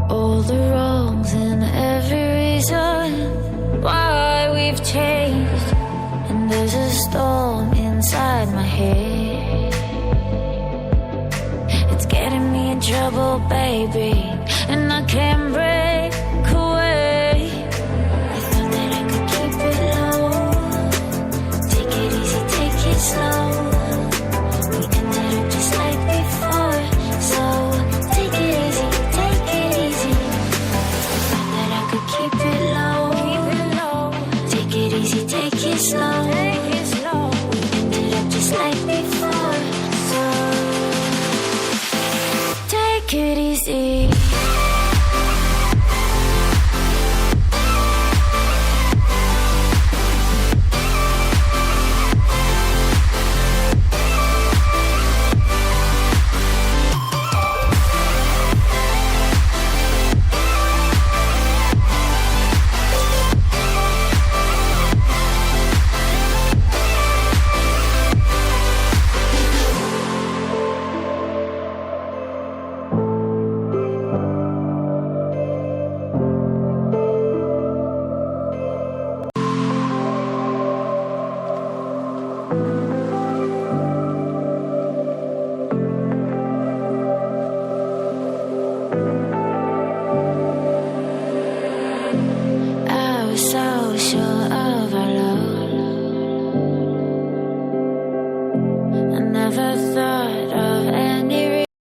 all the wrongs and every reason why we've changed. And there's a storm inside my head, it's getting me in trouble, baby, and I can't break away. I thought that I could keep it low, take it easy, take it slow. We ended up just like before, so take it easy, take it easy. I thought that I could keep it low, take it easy, take it slow.